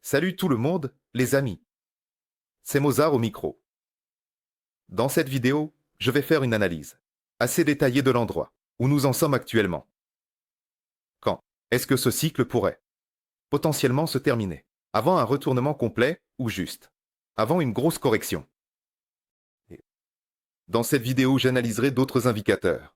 Salut tout le monde, les amis. C'est Mozart au micro. Dans cette vidéo, je vais faire une analyse assez détaillée de l'endroit où nous en sommes actuellement. Quand est-ce que ce cycle pourrait potentiellement se terminer? Avant un retournement complet ou juste avant une grosse correction? Et dans cette vidéo, j'analyserai d'autres indicateurs.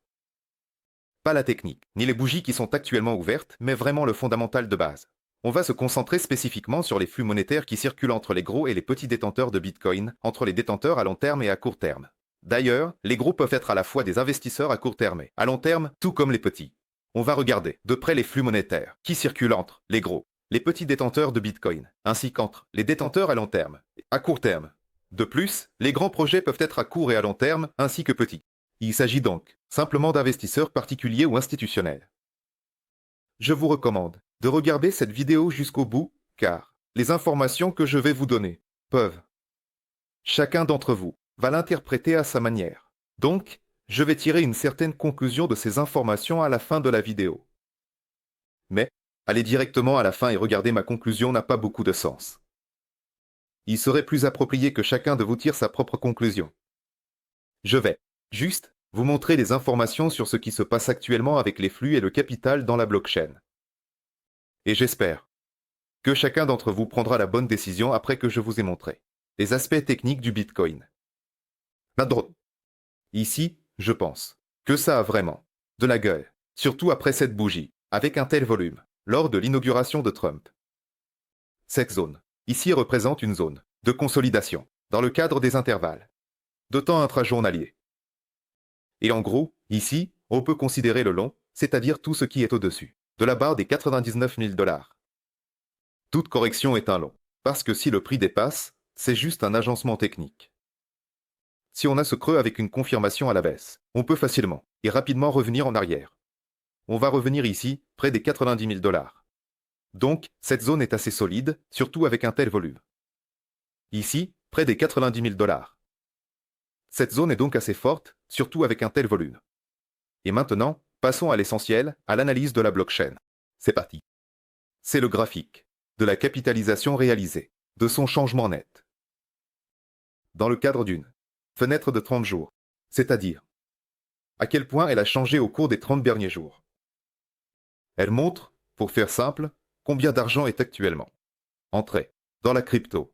Pas la technique, ni les bougies qui sont actuellement ouvertes, mais vraiment le fondamental de base. On va se concentrer spécifiquement sur les flux monétaires qui circulent entre les gros et les petits détenteurs de Bitcoin, entre les détenteurs à long terme et à court terme. D'ailleurs, les gros peuvent être à la fois des investisseurs à court terme et à long terme, tout comme les petits. On va regarder de près les flux monétaires qui circulent entre les gros, les petits détenteurs de Bitcoin, ainsi qu'entre les détenteurs à long terme et à court terme. De plus, les grands projets peuvent être à court et à long terme, ainsi que petits. Il s'agit donc simplement d'investisseurs particuliers ou institutionnels. Je vous recommande de regarder cette vidéo jusqu'au bout, car les informations que je vais vous donner peuvent. Chacun d'entre vous va l'interpréter à sa manière. Donc, je vais tirer une certaine conclusion de ces informations à la fin de la vidéo. Mais, aller directement à la fin et regarder ma conclusion n'a pas beaucoup de sens. Il serait plus approprié que chacun de vous tire sa propre conclusion. Je vais juste vous montrer des informations sur ce qui se passe actuellement avec les flux et le capital dans la blockchain. Et j'espère que chacun d'entre vous prendra la bonne décision après que je vous ai montré les aspects techniques du Bitcoin. Ici, je pense que ça a vraiment de la gueule, surtout après cette bougie, avec un tel volume, lors de l'inauguration de Trump. Cette zone, ici, représente une zone de consolidation, dans le cadre des intervalles de temps intrajournalier. Et en gros, ici, on peut considérer le long, c'est-à-dire tout ce qui est au-dessus de la barre des 99 000 $. Toute correction est un long, parce que si le prix dépasse, c'est juste un agencement technique. Si on a ce creux avec une confirmation à la baisse, on peut facilement et rapidement revenir en arrière. On va revenir ici, près des 90 000 $. Donc, cette zone est assez solide, surtout avec un tel volume. Ici, près des 90 000 $. Cette zone est donc assez forte, surtout avec un tel volume. Et maintenant, passons à l'essentiel, à l'analyse de la blockchain. C'est parti. C'est le graphique de la capitalisation réalisée, de son changement net. Dans le cadre d'une fenêtre de 30 jours, c'est-à-dire à quel point elle a changé au cours des 30 derniers jours. Elle montre, pour faire simple, combien d'argent est actuellement entré dans la crypto.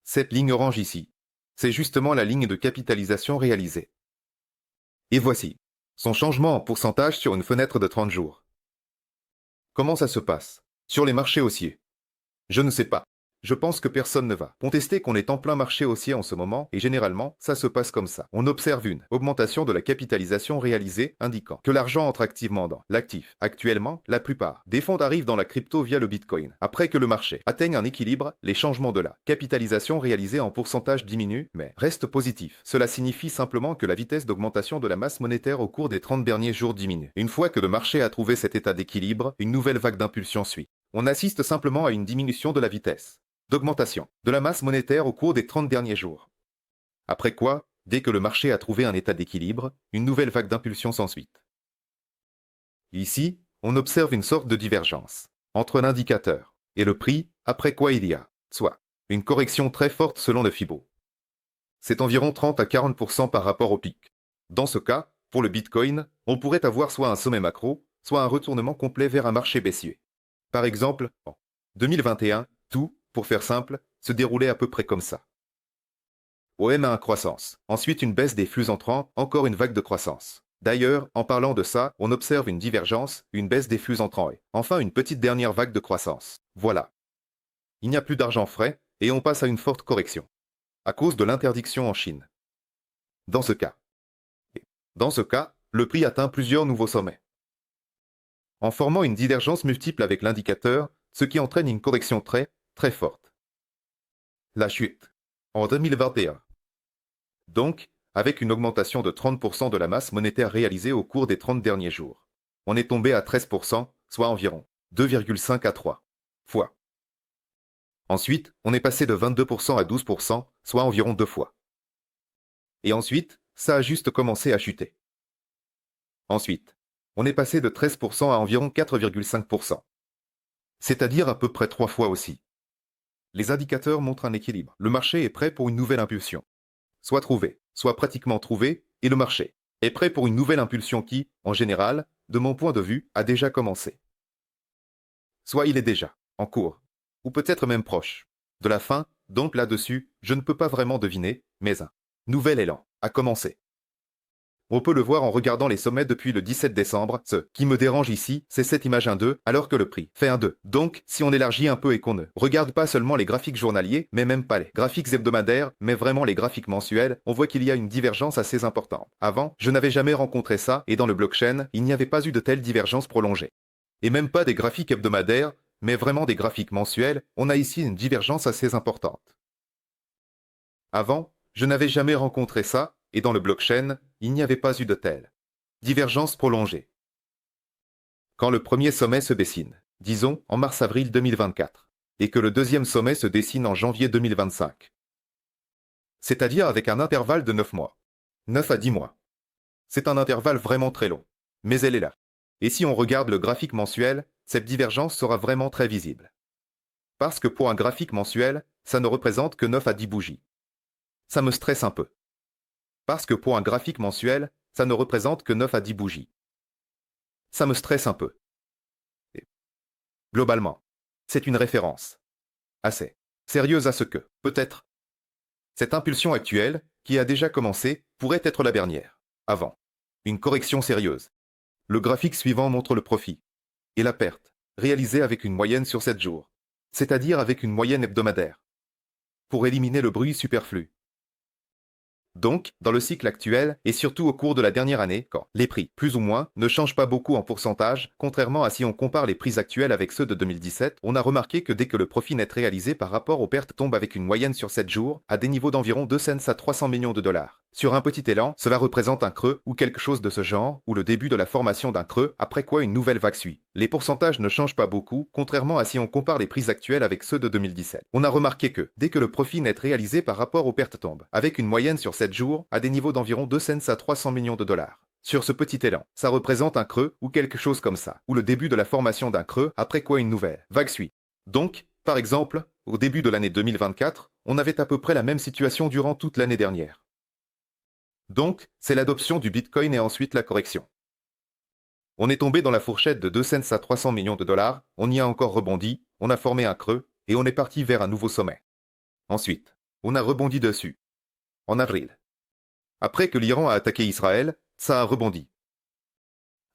Cette ligne orange ici, c'est justement la ligne de capitalisation réalisée. Et voici son changement en pourcentage sur une fenêtre de 30 jours. Comment ça se passe sur les marchés haussiers? Je ne sais pas. Je pense que personne ne va contester qu'on est en plein marché haussier en ce moment, et généralement, ça se passe comme ça. On observe une augmentation de la capitalisation réalisée, indiquant que l'argent entre activement dans l'actif. Actuellement, la plupart des fonds arrivent dans la crypto via le Bitcoin. Après que le marché atteigne un équilibre, les changements de la capitalisation réalisée en pourcentage diminuent, mais restent positifs. Cela signifie simplement que la vitesse d'augmentation de la masse monétaire au cours des 30 derniers jours diminue. Une fois que le marché a trouvé cet état d'équilibre, une nouvelle vague d'impulsion suit. On assiste simplement à une diminution de la vitesse d'augmentation de la masse monétaire au cours des 30 derniers jours. Après quoi, dès que le marché a trouvé un état d'équilibre, une nouvelle vague d'impulsion s'ensuit. Ici, on observe une sorte de divergence entre l'indicateur et le prix, après quoi il y a, soit une correction très forte selon le Fibo. C'est environ 30 à 40% par rapport au pic. Dans ce cas, pour le Bitcoin, on pourrait avoir soit un sommet macro, soit un retournement complet vers un marché baissier. Par exemple, en 2021, tout, pour faire simple, se déroulait à peu près comme ça. OM1 croissance, ensuite une baisse des flux entrants, encore une vague de croissance. D'ailleurs, en parlant de ça, on observe une divergence, une baisse des flux entrants et enfin une petite dernière vague de croissance. Voilà. Il n'y a plus d'argent frais et on passe à une forte correction, à cause de l'interdiction en Chine. Dans ce cas, le prix atteint plusieurs nouveaux sommets, en formant une divergence multiple avec l'indicateur, ce qui entraîne une correction très forte. La chute, en 2021. Donc, avec une augmentation de 30% de la masse monétaire réalisée au cours des 30 derniers jours. On est tombé à 13%, soit environ 2,5 à 3 fois. Ensuite, on est passé de 22% à 12%, soit environ 2 fois. Et ensuite, ça a juste commencé à chuter. Ensuite, on est passé de 13% à environ 4,5%. C'est-à-dire à peu près 3 fois aussi. Les indicateurs montrent un équilibre. Le marché est prêt pour une nouvelle impulsion. Soit trouvé, soit pratiquement trouvé, et le marché est prêt pour une nouvelle impulsion qui, en général, de mon point de vue, a déjà commencé. Soit il est déjà en cours, ou peut-être même proche de la fin, donc là-dessus, je ne peux pas vraiment deviner, mais un nouvel élan a commencé. On peut le voir en regardant les sommets depuis le 17 décembre. Ce qui me dérange ici, c'est cette image 1-2, alors que le prix fait 1-2. Donc, si on élargit un peu et qu'on ne regarde pas seulement les graphiques journaliers, mais même pas les graphiques hebdomadaires, mais vraiment les graphiques mensuels, on voit qu'il y a une divergence assez importante. Avant, je n'avais jamais rencontré ça, et dans le blockchain, il n'y avait pas eu de telle divergence prolongée. Et même pas des graphiques hebdomadaires, mais vraiment des graphiques mensuels, on a ici une divergence assez importante. Avant, je n'avais jamais rencontré ça, et dans le blockchain, il n'y avait pas eu de telle divergence prolongée. Quand le premier sommet se dessine, disons en mars-avril 2024, et que le deuxième sommet se dessine en janvier 2025, c'est-à-dire avec un intervalle de 9 mois, 9 à 10 mois. C'est un intervalle vraiment très long, mais elle est là. Et si on regarde le graphique mensuel, cette divergence sera vraiment très visible. Parce que pour un graphique mensuel, ça ne représente que 9 à 10 bougies. Ça me stresse un peu. Parce que pour un graphique mensuel, ça ne représente que 9 à 10 bougies. Ça me stresse un peu. Et globalement, c'est une référence assez sérieuse à ce que, peut-être, cette impulsion actuelle, qui a déjà commencé, pourrait être la dernière. Avant. Une correction sérieuse. Le graphique suivant montre le profit et la perte, réalisée avec une moyenne sur 7 jours, c'est-à-dire avec une moyenne hebdomadaire, pour éliminer le bruit superflu. Donc, dans le cycle actuel, et surtout au cours de la dernière année, quand les prix, plus ou moins, ne changent pas beaucoup en pourcentage, contrairement à si on compare les prix actuels avec ceux de 2017, on a remarqué que dès que le profit net réalisé par rapport aux pertes tombe avec une moyenne sur 7 jours, à des niveaux d'environ 2 cents à 300 millions de dollars. Sur un petit élan, cela représente un creux ou quelque chose de ce genre, ou le début de la formation d'un creux, après quoi une nouvelle vague suit. Les pourcentages ne changent pas beaucoup, contrairement à si on compare les prix actuels avec ceux de 2017. On a remarqué que, dès que le profit net réalisé par rapport aux pertes tombe, avec une moyenne sur 7 jours, à des niveaux d'environ 2 cents à 300 millions de dollars. Sur ce petit élan, ça représente un creux ou quelque chose comme ça, ou le début de la formation d'un creux, après quoi une nouvelle vague suit. Donc, par exemple, au début de l'année 2024, on avait à peu près la même situation durant toute l'année dernière. Donc, c'est l'adoption du Bitcoin et ensuite la correction. On est tombé dans la fourchette de 2 cents à 300 millions de dollars, on y a encore rebondi, on a formé un creux, et on est parti vers un nouveau sommet. Ensuite, on a rebondi dessus. En avril. Après que l'Iran a attaqué Israël, ça a rebondi.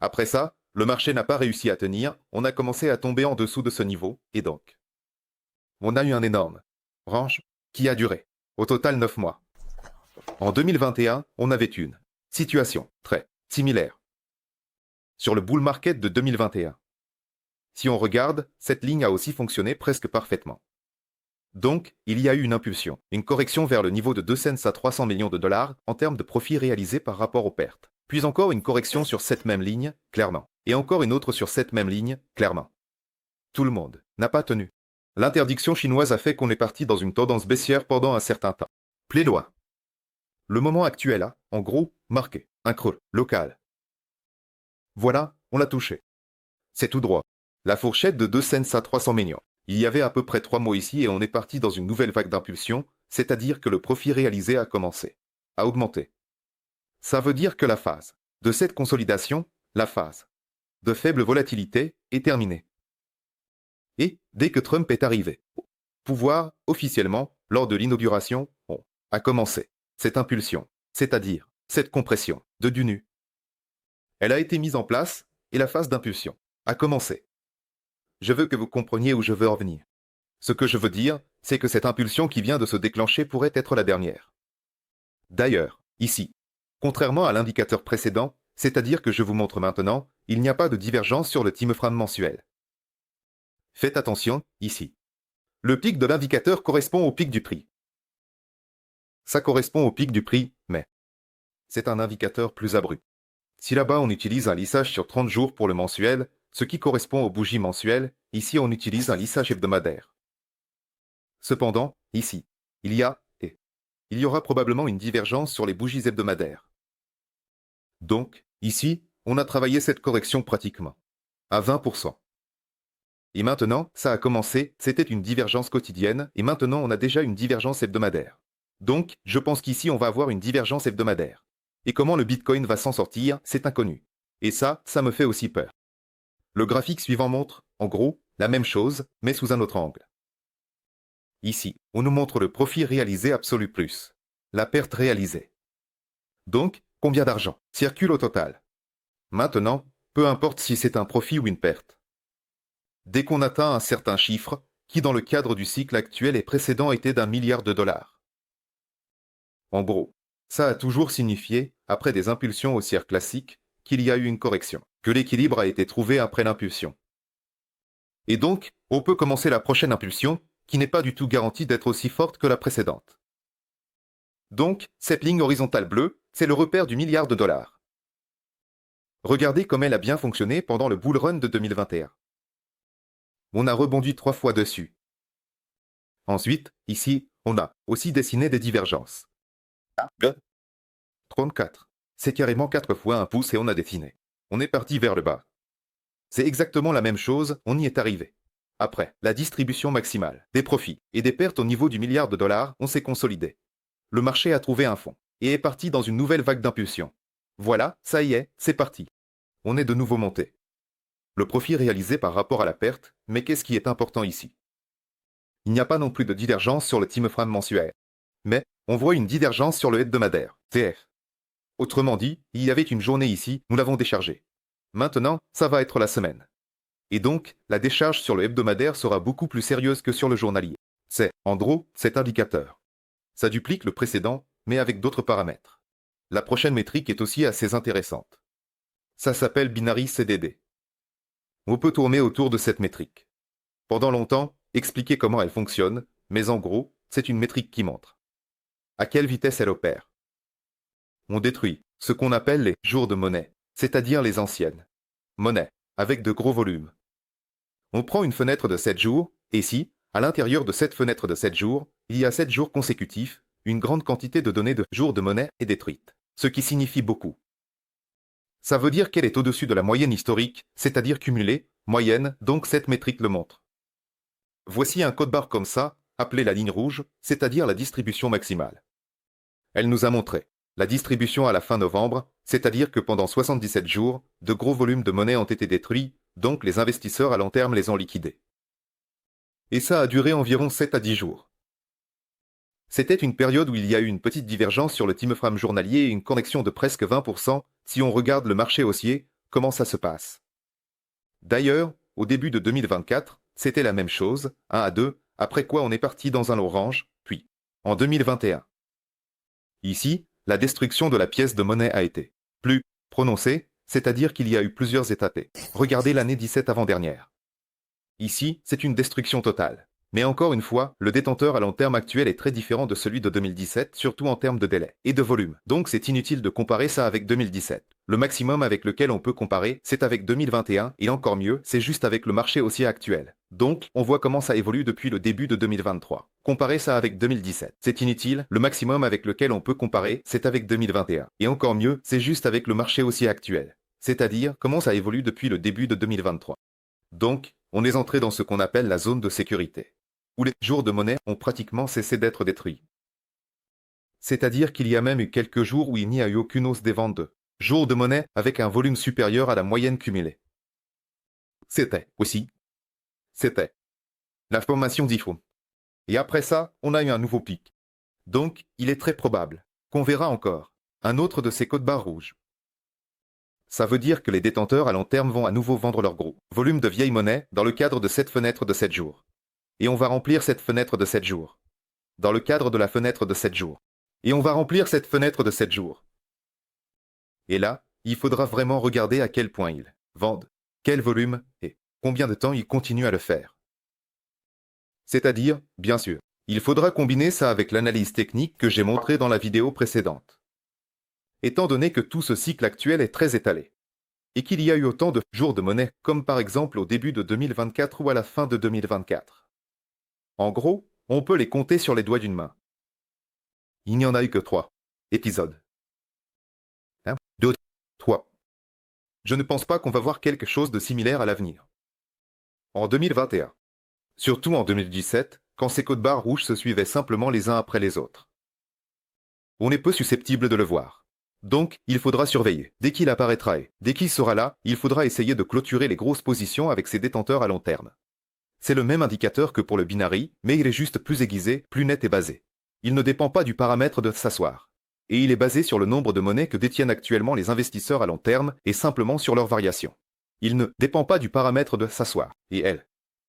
Après ça, le marché n'a pas réussi à tenir, on a commencé à tomber en dessous de ce niveau, et donc, on a eu un énorme range qui a duré, au total 9 mois. En 2021, on avait une situation très similaire sur le bull market de 2021. Si on regarde, cette ligne a aussi fonctionné presque parfaitement. Donc, il y a eu une impulsion, une correction vers le niveau de 2 cents à 300 millions de dollars en termes de profits réalisés par rapport aux pertes. Puis encore une correction sur cette même ligne, clairement. Et encore une autre sur cette même ligne, clairement. Tout le monde n'a pas tenu. L'interdiction chinoise a fait qu'on est parti dans une tendance baissière pendant un certain temps. Plaidois. Le moment actuel a, en gros, marqué un creux local. Voilà, on l'a touché. C'est tout droit. La fourchette de 2 cents à 300 millions. Il y avait à peu près 3 mois ici et on est parti dans une nouvelle vague d'impulsion, c'est-à-dire que le profit réalisé a commencé à augmenter. Ça veut dire que la phase de cette consolidation, la phase de faible volatilité, est terminée. Et dès que Trump est arrivé au pouvoir, officiellement, lors de l'inauguration, on a commencé cette impulsion, c'est-à-dire cette compression de du nu. Elle a été mise en place et la phase d'impulsion a commencé. Je veux que vous compreniez où je veux en venir. Ce que je veux dire, c'est que cette impulsion qui vient de se déclencher pourrait être la dernière. D'ailleurs, ici, contrairement à l'indicateur précédent, c'est-à-dire que je vous montre maintenant, il n'y a pas de divergence sur le time frame mensuel. Faites attention, ici. Le pic de l'indicateur correspond au pic du prix. Ça correspond au pic du prix, mais c'est un indicateur plus abrupt. Si là-bas on utilise un lissage sur 30 jours pour le mensuel, ce qui correspond aux bougies mensuelles, ici on utilise un lissage hebdomadaire. Cependant, ici, il y aura probablement une divergence sur les bougies hebdomadaires. Donc, ici, on a travaillé cette correction pratiquement à 20%. Et maintenant, ça a commencé, c'était une divergence quotidienne, et maintenant on a déjà une divergence hebdomadaire. Donc, je pense qu'ici on va avoir une divergence hebdomadaire. Et comment le Bitcoin va s'en sortir, c'est inconnu. Et ça me fait aussi peur. Le graphique suivant montre, en gros, la même chose, mais sous un autre angle. Ici, on nous montre le profit réalisé absolu plus la perte réalisée. Donc, combien d'argent circule au total? Maintenant, peu importe si c'est un profit ou une perte. Dès qu'on atteint un certain chiffre, qui dans le cadre du cycle actuel et précédent était d'1 milliard de dollars. En gros, ça a toujours signifié, après des impulsions haussières classiques, qu'il y a eu une correction, que l'équilibre a été trouvé après l'impulsion. Et donc, on peut commencer la prochaine impulsion, qui n'est pas du tout garantie d'être aussi forte que la précédente. Donc, cette ligne horizontale bleue, c'est le repère du milliard de dollars. Regardez comme elle a bien fonctionné pendant le bull run de 2021. On a rebondi 3 fois dessus. Ensuite, ici, on a aussi dessiné des divergences. 34. C'est carrément 4 fois un pouce et on a dessiné. On est parti vers le bas. C'est exactement la même chose, on y est arrivé. Après, la distribution maximale, des profits et des pertes au niveau du milliard de dollars, on s'est consolidé. Le marché a trouvé un fond et est parti dans une nouvelle vague d'impulsion. Voilà, ça y est, c'est parti. On est de nouveau monté. Le profit réalisé par rapport à la perte, mais qu'est-ce qui est important ici? Il n'y a pas non plus de divergence sur le time frame mensuel. Mais, on voit une divergence sur le hebdomadaire, TF. Autrement dit, il y avait une journée ici, nous l'avons déchargée. Maintenant, ça va être la semaine. Et donc, la décharge sur le hebdomadaire sera beaucoup plus sérieuse que sur le journalier. C'est, en gros, cet indicateur. Ça duplique le précédent, mais avec d'autres paramètres. La prochaine métrique est aussi assez intéressante. Ça s'appelle Binary CDD. On peut tourner autour de cette métrique. Pendant longtemps, expliquer comment elle fonctionne, mais en gros, c'est une métrique qui montre à quelle vitesse elle opère. On détruit ce qu'on appelle les jours de monnaie, c'est-à-dire les anciennes monnaies, avec de gros volumes. On prend une fenêtre de 7 jours, et si, à l'intérieur de cette fenêtre de 7 jours, il y a 7 jours consécutifs, une grande quantité de données de jours de monnaie est détruite, ce qui signifie beaucoup. Ça veut dire qu'elle est au-dessus de la moyenne historique, c'est-à-dire cumulée, moyenne, donc cette métrique le montre. Voici un code barre comme ça, appelé la ligne rouge, c'est-à-dire la distribution maximale. Elle nous a montré la distribution à la fin novembre, c'est-à-dire que pendant 77 jours, de gros volumes de monnaie ont été détruits, donc les investisseurs à long terme les ont liquidés. Et ça a duré environ 7 à 10 jours. C'était une période où il y a eu une petite divergence sur le time frame journalier et une connexion de presque 20% si on regarde le marché haussier, comment ça se passe. D'ailleurs, au début de 2024, c'était la même chose, 1 à 2, après quoi on est parti dans un orange, puis, en 2021. Ici, la destruction de la pièce de monnaie a été plus prononcée, c'est-à-dire qu'il y a eu plusieurs étapes. Regardez l'année 17 avant-dernière. Ici, c'est une destruction totale. Mais encore une fois, le détenteur à long terme actuel est très différent de celui de 2017, surtout en termes de délai et de volume. Donc c'est inutile de comparer ça avec 2017. Le maximum avec lequel on peut comparer, c'est avec 2021, et encore mieux, c'est juste avec le marché haussier actuel. Donc, on voit comment ça évolue depuis le début de 2023. Comparer ça avec 2017, c'est inutile, le maximum avec lequel on peut comparer, c'est avec 2021. Et encore mieux, c'est juste avec le marché haussier actuel. C'est-à-dire, comment ça évolue depuis le début de 2023. Donc, on est entré dans ce qu'on appelle la zone de sécurité, où les jours de monnaie ont pratiquement cessé d'être détruits. C'est-à-dire qu'il y a même eu quelques jours où il n'y a eu aucune hausse des ventes de jours de monnaie avec un volume supérieur à la moyenne cumulée. C'était la formation d'IFO. Et après ça, on a eu un nouveau pic. Donc, il est très probable qu'on verra encore un autre de ces codes barres rouges. Ça veut dire que les détenteurs à long terme vont à nouveau vendre leur gros volume de vieille monnaie dans le cadre de cette fenêtre de 7 jours. Et on va remplir cette fenêtre de 7 jours. Dans le cadre de la fenêtre de 7 jours. Et on va remplir cette fenêtre de 7 jours. Et là, il faudra vraiment regarder à quel point ils vendent, quel volume et combien de temps ils continuent à le faire. C'est-à-dire, bien sûr, il faudra combiner ça avec l'analyse technique que j'ai montrée dans la vidéo précédente. Étant donné que tout ce cycle actuel est très étalé, et qu'il y a eu autant de jours de monnaie, comme par exemple au début de 2024 ou à la fin de 2024. En gros, on peut les compter sur les doigts d'une main. Il n'y en a eu que 3 épisodes. 1, 2, 3. Je ne pense pas qu'on va voir quelque chose de similaire à l'avenir. en 2021. Surtout en 2017, quand ces codes barres rouges se suivaient simplement les uns après les autres. On est peu susceptible de le voir. Donc, il faudra surveiller. Dès qu'il apparaîtra et dès qu'il sera là, il faudra essayer de clôturer les grosses positions avec ses détenteurs à long terme. C'est le même indicateur que pour le binary, mais il est juste plus aiguisé, plus net et basé. Il ne dépend pas du paramètre de s'asseoir. Et il est basé sur le nombre de monnaies que détiennent actuellement les investisseurs à long terme et simplement sur leur variation. Il ne dépend pas du paramètre de s'asseoir, et elle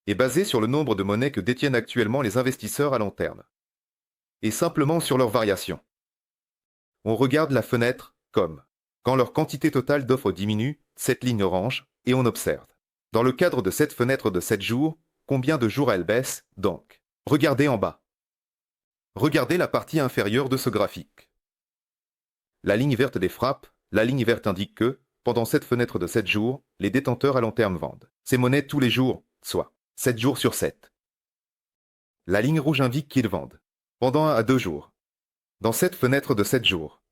est basé sur le nombre de monnaies que détiennent actuellement les investisseurs à long terme. Et simplement sur leur variation. On regarde la fenêtre comme quand leur quantité totale d'offres diminue, cette ligne orange, et on observe. Dans le cadre de cette fenêtre de 7 jours, combien de jours elle baisse, donc. Regardez en bas. Regardez la partie inférieure de ce graphique. La ligne verte des frappes, la ligne verte indique que, pendant cette fenêtre de 7 jours, les détenteurs à long terme vendent ces monnaies tous les jours, soit 7 jours sur 7. La ligne rouge indique qu'ils vendent pendant 1 à 2 jours. Dans cette fenêtre de 7 jours.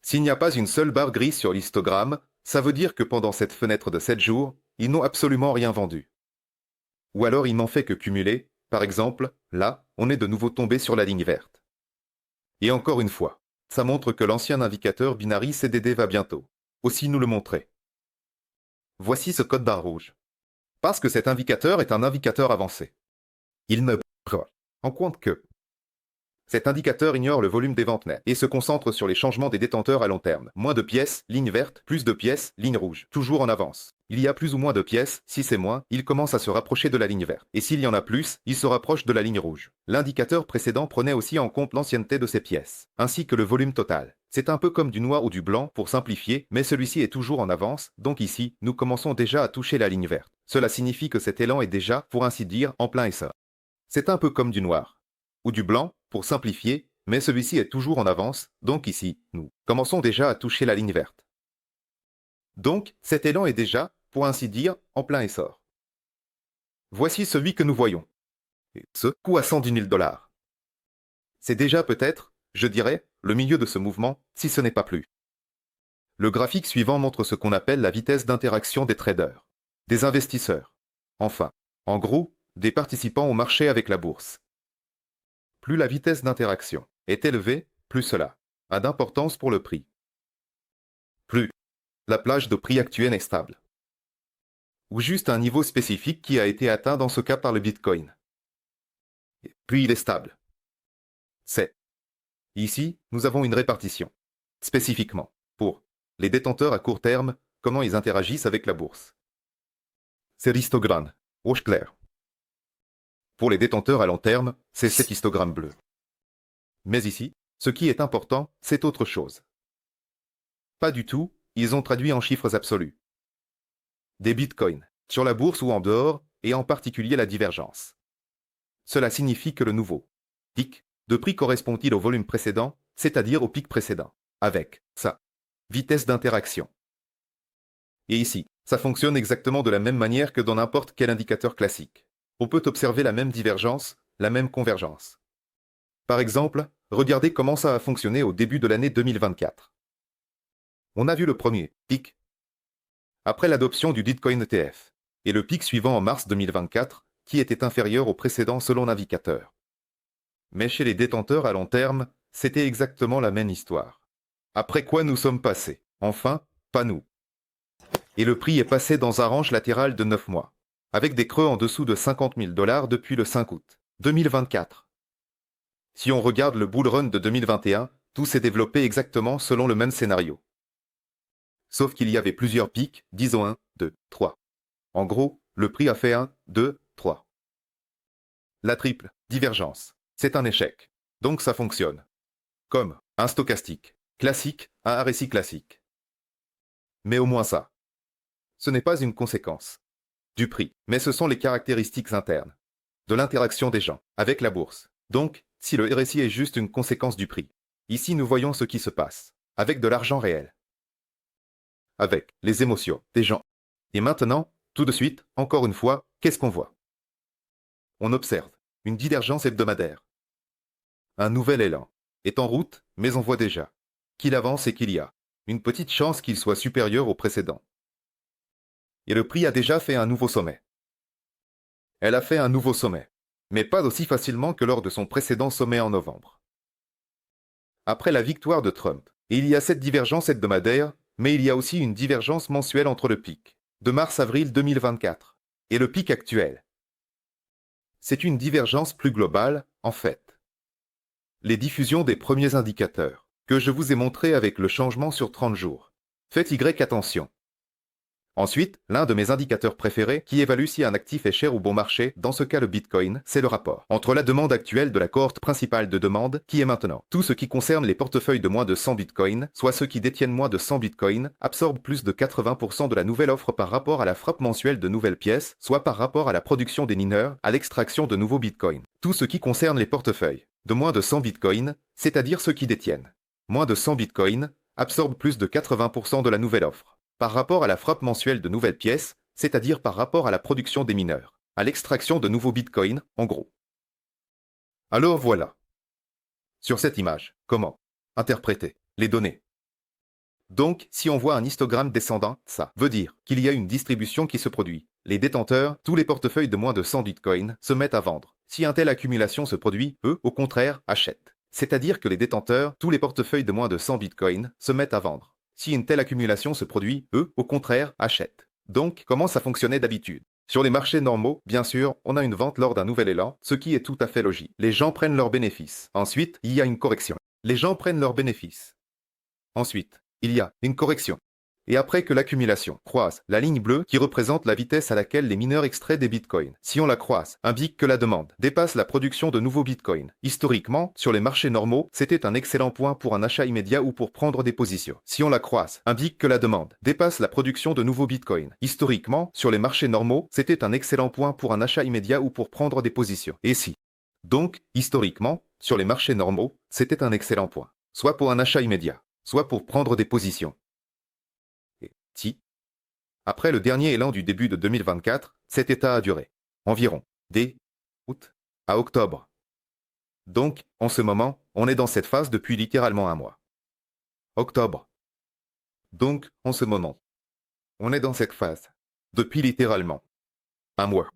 S'il n'y a pas une seule barre grise sur l'histogramme, ça veut dire que pendant cette fenêtre de 7 jours, ils n'ont absolument rien vendu. Ou alors ils n'ont fait que cumuler, par exemple, là, on est de nouveau tombé sur la ligne verte. Et encore une fois, ça montre que l'ancien indicateur binary CDD va bientôt aussi nous le montrer. Voici ce code barre rouge. Parce que cet indicateur est un indicateur avancé. Il ne prend en compte que cet indicateur ignore le volume des ventes nettes et se concentre sur les changements des détenteurs à long terme. Moins de pièces, ligne verte, plus de pièces, ligne rouge. Toujours en avance. Il y a plus ou moins de pièces, si c'est moins, il commence à se rapprocher de la ligne verte. Et s'il y en a plus, il se rapproche de la ligne rouge. L'indicateur précédent prenait aussi en compte l'ancienneté de ces pièces, ainsi que le volume total. C'est un peu comme du noir ou du blanc, pour simplifier, mais celui-ci est toujours en avance, donc ici, nous commençons déjà à toucher la ligne verte. Cela signifie que cet élan est déjà, pour ainsi dire, en plein essor. C'est un peu comme du noir ou du blanc, pour simplifier, mais celui-ci est toujours en avance, donc ici, nous commençons déjà à toucher la ligne verte. Donc, cet élan est déjà, pour ainsi dire, en plein essor. Voici celui que nous voyons. Et ce coût à 110 000 $. C'est déjà peut-être, je dirais, le milieu de ce mouvement, si ce n'est pas plus. Le graphique suivant montre ce qu'on appelle la vitesse d'interaction des traders, des investisseurs. Enfin, en gros, des participants au marché avec la bourse. Plus la vitesse d'interaction est élevée, plus cela a d'importance pour le prix. Plus la plage de prix actuelle est stable. Ou juste un niveau spécifique qui a été atteint dans ce cas par le Bitcoin. Et plus il est stable. C'est. Ici, nous avons une répartition. Spécifiquement, pour les détenteurs à court terme, comment ils interagissent avec la bourse. C'est l'histogramme, rouge clair. Pour les détenteurs à long terme, c'est cet histogramme bleu. Mais ici, ce qui est important, c'est autre chose. Pas du tout, ils ont traduit en chiffres absolus. Des bitcoins, sur la bourse ou en dehors, et en particulier la divergence. Cela signifie que le nouveau pic de prix correspond-il au volume précédent, c'est-à-dire au pic précédent, avec sa vitesse d'interaction. Et ici, ça fonctionne exactement de la même manière que dans n'importe quel indicateur classique. On peut observer la même divergence, la même convergence. Par exemple, regardez comment ça a fonctionné au début de l'année 2024. On a vu le premier pic après l'adoption du Bitcoin ETF, et le pic suivant en mars 2024, qui était inférieur au précédent selon l'indicateur. Mais chez les détenteurs à long terme, c'était exactement la même histoire. Après quoi nous sommes passés, enfin, pas nous. Et le prix est passé dans un range latéral de 9 mois, avec des creux en dessous de 50 000 $ depuis le 5 août 2024. Si on regarde le bull run de 2021, tout s'est développé exactement selon le même scénario. Sauf qu'il y avait plusieurs pics, disons 1, 2, 3. En gros, le prix a fait 1, 2, 3. La triple divergence, c'est un échec. Donc ça fonctionne. Comme un stochastique classique à un récit classique. Mais au moins ça. Ce n'est pas une conséquence du prix, mais ce sont les caractéristiques internes de l'interaction des gens avec la bourse. Donc, si le RSI est juste une conséquence du prix, ici nous voyons ce qui se passe avec de l'argent réel, avec les émotions des gens. Et maintenant, tout de suite, encore une fois, qu'est-ce qu'on voit? On observe une divergence hebdomadaire. Un nouvel élan est en route, mais on voit déjà qu'il avance et qu'il y a une petite chance qu'il soit supérieur au précédent. Et le prix a déjà fait un nouveau sommet. Elle a fait un nouveau sommet, mais pas aussi facilement que lors de son précédent sommet en novembre. Après la victoire de Trump, il y a cette divergence hebdomadaire, mais il y a aussi une divergence mensuelle entre le pic de mars-avril 2024 et le pic actuel. C'est une divergence plus globale, en fait. Les diffusions des premiers indicateurs, que je vous ai montrés avec le changement sur 30 jours. Faites Y attention. Ensuite, l'un de mes indicateurs préférés qui évalue si un actif est cher ou bon marché, dans ce cas le Bitcoin, c'est le rapport entre la demande actuelle de la cohorte principale de demande, qui est maintenant. Tout ce qui concerne les portefeuilles de moins de 100 Bitcoin, soit ceux qui détiennent moins de 100 Bitcoin, absorbent plus de 80% de la nouvelle offre par rapport à la frappe mensuelle de nouvelles pièces, soit par rapport à la production des mineurs, à l'extraction de nouveaux Bitcoin. Tout ce qui concerne les portefeuilles de moins de 100 Bitcoin, c'est-à-dire ceux qui détiennent moins de 100 Bitcoin, absorbent plus de 80% de la nouvelle offre par rapport à la frappe mensuelle de nouvelles pièces, c'est-à-dire par rapport à la production des mineurs, à l'extraction de nouveaux bitcoins, en gros. Alors voilà. Sur cette image, comment interpréter les données? Donc, si on voit un histogramme descendant, ça veut dire qu'il y a une distribution qui se produit. Les détenteurs, tous les portefeuilles de moins de 100 bitcoins, se mettent à vendre. Si une telle accumulation se produit, eux, au contraire, achètent. C'est-à-dire que les détenteurs, tous les portefeuilles de moins de 100 bitcoins, se mettent à vendre. Si une telle accumulation se produit, eux, au contraire, achètent. Donc, comment ça fonctionnait d'habitude? Sur les marchés normaux, bien sûr, on a une vente lors d'un nouvel élan, ce qui est tout à fait logique. Les gens prennent leurs bénéfices. Ensuite, il y a une correction. Les gens prennent leurs bénéfices. Ensuite, il y a une correction. Et après que l'accumulation croise la ligne bleue qui représente la vitesse à laquelle les mineurs extraient des bitcoins, si on la croise, indique que la demande dépasse la production de nouveaux bitcoins. Historiquement, sur les marchés normaux, c'était un excellent point pour un achat immédiat ou pour prendre des positions. Si on la croise, indique que la demande dépasse la production de nouveaux bitcoins. Historiquement, sur les marchés normaux, c'était un excellent point pour un achat immédiat ou pour prendre des positions. Et si donc, historiquement, sur les marchés normaux, c'était un excellent point, soit pour un achat immédiat, soit pour prendre des positions. Et si, après le dernier élan du début de 2024, cet état a duré environ dès août à octobre. Donc, en ce moment, on est dans cette phase depuis littéralement un mois. Octobre. Donc, en ce moment, on est dans cette phase depuis littéralement un mois.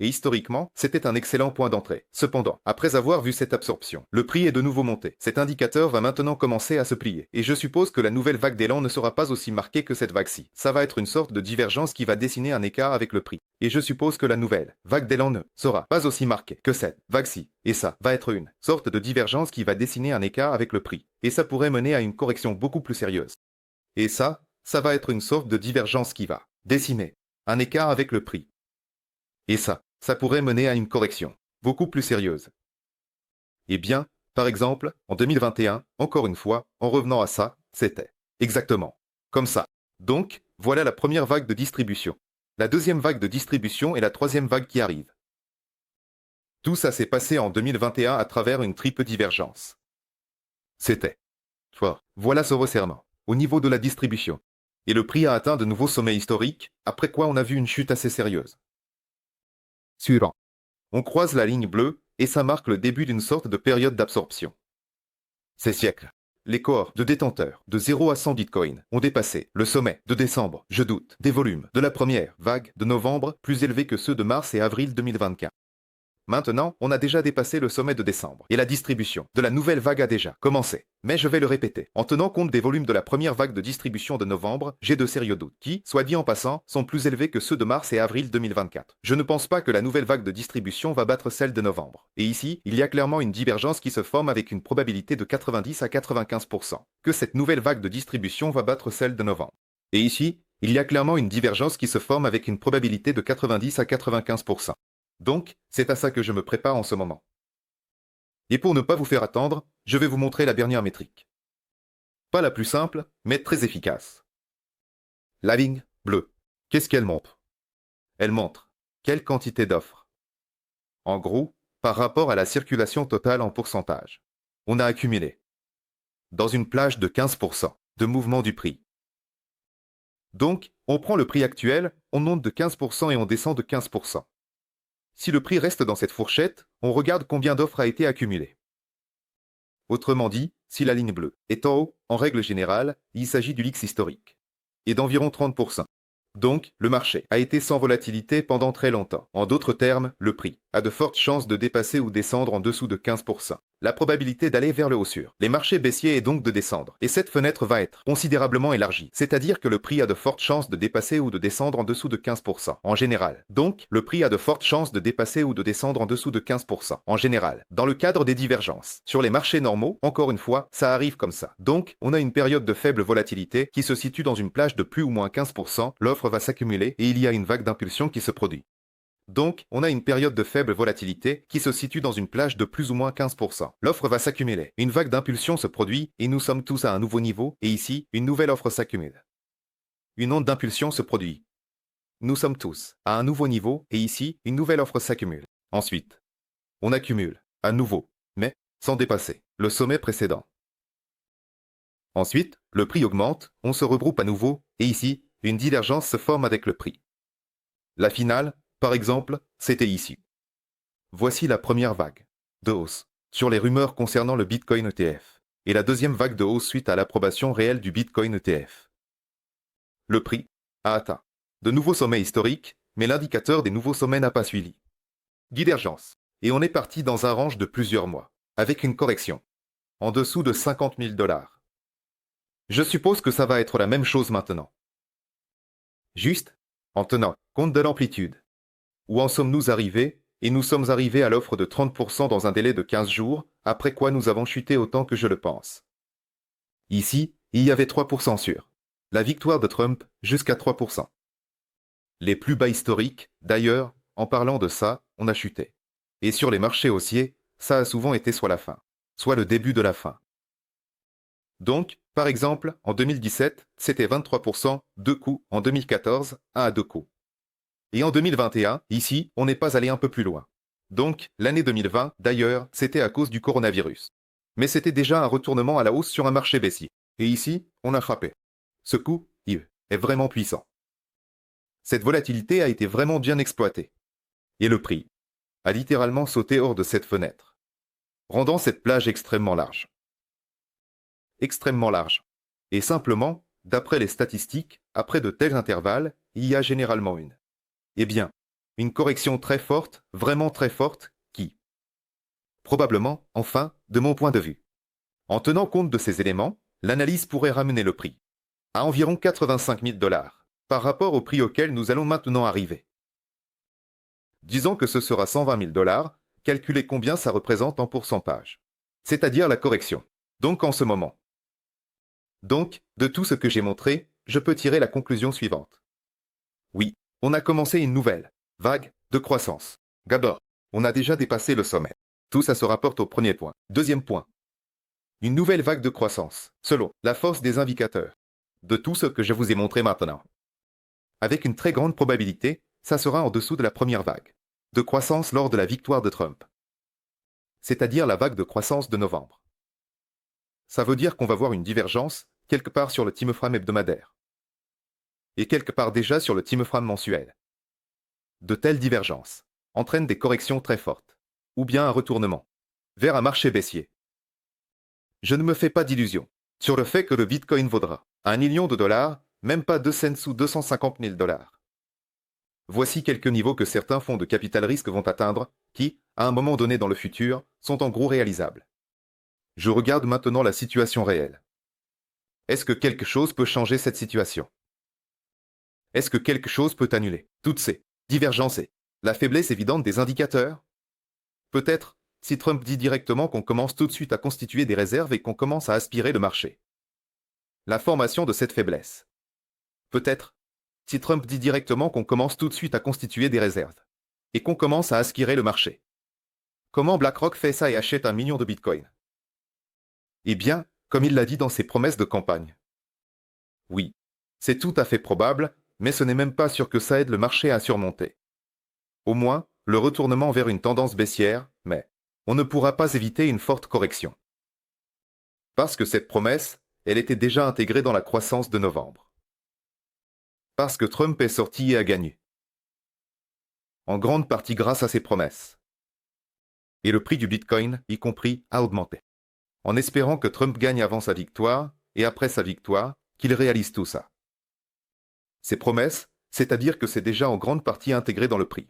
Et historiquement, c'était un excellent point d'entrée. Cependant, après avoir vu cette absorption, le prix est de nouveau monté. Cet indicateur va maintenant commencer à se plier. Et je suppose que la nouvelle vague d'élan ne sera pas aussi marquée que cette vague-ci. Ça va être une sorte de divergence qui va dessiner un écart avec le prix. Et je suppose que la nouvelle vague d'élan ne sera pas aussi marquée que cette vague-ci. Et ça va être une sorte de divergence qui va dessiner un écart avec le prix. Et ça pourrait mener à une correction beaucoup plus sérieuse. Et ça va être une sorte de divergence qui va dessiner un écart avec le prix. Et ça pourrait mener à une correction beaucoup plus sérieuse. Eh bien, par exemple, en 2021, encore une fois, en revenant à ça, c'était exactement comme ça. Donc, voilà la première vague de distribution, la deuxième vague de distribution et la troisième vague qui arrive. Tout ça s'est passé en 2021 à travers une triple divergence. C'était fort. Voilà ce resserrement au niveau de la distribution. Et le prix a atteint de nouveaux sommets historiques, après quoi on a vu une chute assez sérieuse. Suivant. On croise la ligne bleue et ça marque le début d'une sorte de période d'absorption. Ces siècles, les cohortes de détenteurs de 0 à 100 bitcoins ont dépassé le sommet de décembre, je doute, des volumes de la première vague de novembre plus élevés que ceux de mars et avril 2024. Maintenant, on a déjà dépassé le sommet de décembre et la distribution de la nouvelle vague a déjà commencé. Mais je vais le répéter, en tenant compte des volumes de la première vague de distribution de novembre, j'ai de sérieux doutes qui, soit dit en passant, sont plus élevés que ceux de mars et avril 2024. Je ne pense pas que la nouvelle vague de distribution va battre celle de novembre. Et ici, il y a clairement une divergence qui se forme avec une probabilité de 90 à 95% que cette nouvelle vague de distribution va battre celle de novembre. Et ici, il y a clairement une divergence qui se forme avec une probabilité de 90 à 95%. Donc, c'est à ça que je me prépare en ce moment. Et pour ne pas vous faire attendre, je vais vous montrer la dernière métrique. Pas la plus simple, mais très efficace. La ligne bleue. Qu'est-ce qu'elle montre? Elle montre quelle quantité d'offres. En gros, par rapport à la circulation totale en pourcentage. On a accumulé dans une plage de 15% de mouvement du prix. Donc, on prend le prix actuel, on monte de 15% et on descend de 15%. Si le prix reste dans cette fourchette, on regarde combien d'offres a été accumulé. Autrement dit, si la ligne bleue est en haut, en règle générale, il s'agit du LX historique, et d'environ 30%. Donc, le marché a été sans volatilité pendant très longtemps. En d'autres termes, le prix a de fortes chances de dépasser ou descendre en dessous de 15%. La probabilité d'aller vers le haut sur les marchés baissiers est donc de descendre. Et cette fenêtre va être considérablement élargie. C'est-à-dire que le prix a de fortes chances de dépasser ou de descendre en dessous de 15% en général. Donc, le prix a de fortes chances de dépasser ou de descendre en dessous de 15% en général. Dans le cadre des divergences. Sur les marchés normaux, encore une fois, ça arrive comme ça. Donc, on a une période de faible volatilité qui se situe dans une plage de plus ou moins 15%. L'offre va s'accumuler et il y a une vague d'impulsion qui se produit. Donc, on a une période de faible volatilité qui se situe dans une plage de plus ou moins 15%. L'offre va s'accumuler. Une vague d'impulsion se produit et nous sommes tous à un nouveau niveau et ici, une nouvelle offre s'accumule. Une onde d'impulsion se produit. Nous sommes tous à un nouveau niveau et ici, une nouvelle offre s'accumule. Ensuite, on accumule à nouveau, mais sans dépasser le sommet précédent. Ensuite, le prix augmente, on se regroupe à nouveau et ici, une divergence se forme avec le prix. La finale, par exemple, c'était ici. Voici la première vague de hausse sur les rumeurs concernant le Bitcoin ETF et la deuxième vague de hausse suite à l'approbation réelle du Bitcoin ETF. Le prix a atteint de nouveaux sommets historiques, mais l'indicateur des nouveaux sommets n'a pas suivi. Divergence. Et on est parti dans un range de plusieurs mois, avec une correction en dessous de 50 000 $. Je suppose que ça va être la même chose maintenant. Juste en tenant compte de l'amplitude. Où en sommes-nous arrivés? Et nous sommes arrivés à l'offre de 30% dans un délai de 15 jours, après quoi nous avons chuté autant que je le pense. Ici, il y avait 3% sur la victoire de Trump jusqu'à 3%. Les plus bas historiques, d'ailleurs, en parlant de ça, on a chuté. Et sur les marchés haussiers, ça a souvent été soit la fin, soit le début de la fin. Donc, par exemple, en 2017, c'était 23%, 2 coups, en 2014, 1 à 2 coups. Et en 2021, ici, on n'est pas allé un peu plus loin. Donc, l'année 2020, d'ailleurs, c'était à cause du coronavirus. Mais c'était déjà un retournement à la hausse sur un marché baissier. Et ici, on a frappé. Ce coup, il est vraiment puissant. Cette volatilité a été vraiment bien exploitée. Et le prix a littéralement sauté hors de cette fenêtre, rendant cette plage extrêmement large. Extrêmement large. Et simplement, d'après les statistiques, après de tels intervalles, il y a généralement eh bien, une correction très forte, vraiment très forte, qui, probablement, enfin, de mon point de vue. En tenant compte de ces éléments, l'analyse pourrait ramener le prix à environ 85 000 $ par rapport au prix auquel nous allons maintenant arriver. Disons que ce sera 120 000 $, calculez combien ça représente en pourcentage. C'est-à-dire la correction. Donc en ce moment. Donc, de tout ce que j'ai montré, je peux tirer la conclusion suivante. Oui, on a commencé une nouvelle vague de croissance. D'abord, on a déjà dépassé le sommet. Tout ça se rapporte au premier point. Deuxième point. Une nouvelle vague de croissance, selon la force des indicateurs. De tout ce que je vous ai montré maintenant. Avec une très grande probabilité, ça sera en dessous de la première vague de croissance lors de la victoire de Trump. C'est-à-dire la vague de croissance de novembre. Ça veut dire qu'on va voir une divergence quelque part sur le timeframe hebdomadaire. Et quelque part déjà sur le timeframe mensuel. De telles divergences entraînent des corrections très fortes, ou bien un retournement vers un marché baissier. Je ne me fais pas d'illusions sur le fait que le Bitcoin vaudra 1 million de dollars, même pas 2 cents sous 250 000 $. Voici quelques niveaux que certains fonds de capital risque vont atteindre, qui, à un moment donné dans le futur, sont en gros réalisables. Je regarde maintenant la situation réelle. Est-ce que quelque chose peut changer cette situation? Est-ce que quelque chose peut annuler toutes ces divergences et la faiblesse évidente des indicateurs? Peut-être, si Trump dit directement qu'on commence tout de suite à constituer des réserves et qu'on commence à aspirer le marché. La formation de cette faiblesse. Peut-être, si Trump dit directement qu'on commence tout de suite à constituer des réserves et qu'on commence à aspirer le marché. Comment BlackRock fait ça et achète 1 million de Bitcoin? Eh bien, comme il l'a dit dans ses promesses de campagne. Oui, c'est tout à fait probable, mais ce n'est même pas sûr que ça aide le marché à surmonter. Au moins, le retournement vers une tendance baissière, mais on ne pourra pas éviter une forte correction. Parce que cette promesse, elle était déjà intégrée dans la croissance de novembre. Parce que Trump est sorti et a gagné. En grande partie grâce à ses promesses. Et le prix du Bitcoin, y compris, a augmenté. En espérant que Trump gagne avant sa victoire, et après sa victoire, qu'il réalise tout ça. Ces promesses, c'est-à-dire que c'est déjà en grande partie intégré dans le prix.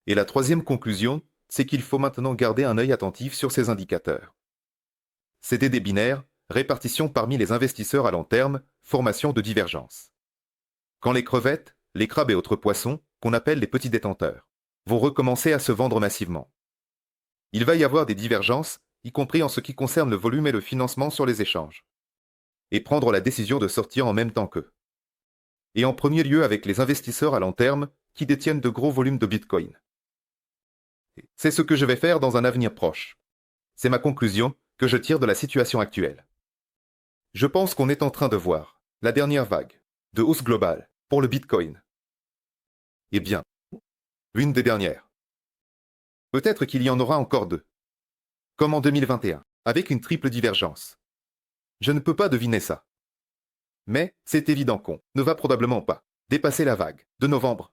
Et la troisième conclusion, c'est qu'il faut maintenant garder un œil attentif sur ces indicateurs. CDD binaire, répartition parmi les investisseurs à long terme, formation de divergence. Quand les crevettes, les crabes et autres poissons, qu'on appelle les petits détenteurs, vont recommencer à se vendre massivement. Il va y avoir des divergences, y compris en ce qui concerne le volume et le financement sur les échanges. Et prendre la décision de sortir en même temps qu'eux. Et en premier lieu avec les investisseurs à long terme qui détiennent de gros volumes de Bitcoin. C'est ce que je vais faire dans un avenir proche. C'est ma conclusion que je tire de la situation actuelle. Je pense qu'on est en train de voir la dernière vague de hausse globale pour le Bitcoin. Eh bien, l'une des dernières. Peut-être qu'il y en aura encore deux. Comme en 2021, avec une triple divergence. Je ne peux pas deviner ça. Mais c'est évident qu'on ne va probablement pas dépasser la vague de novembre.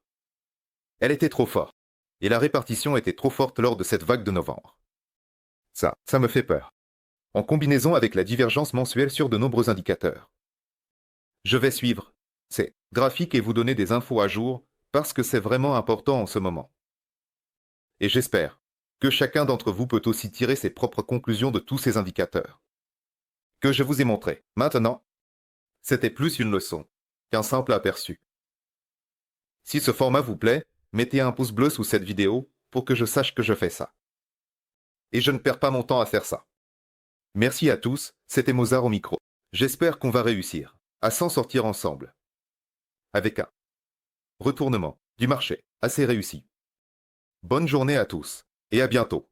Elle était trop forte, et la répartition était trop forte lors de cette vague de novembre. Ça me fait peur. En combinaison avec la divergence mensuelle sur de nombreux indicateurs. Je vais suivre ces graphiques et vous donner des infos à jour parce que c'est vraiment important en ce moment. Et j'espère que chacun d'entre vous peut aussi tirer ses propres conclusions de tous ces indicateurs. Que je vous ai montré maintenant, c'était plus une leçon qu'un simple aperçu. Si ce format vous plaît, mettez un pouce bleu sous cette vidéo pour que je sache que je fais ça. Et je ne perds pas mon temps à faire ça. Merci à tous, c'était Mozart au micro. J'espère qu'on va réussir à s'en sortir ensemble. Avec un retournement du marché assez réussi. Bonne journée à tous et à bientôt.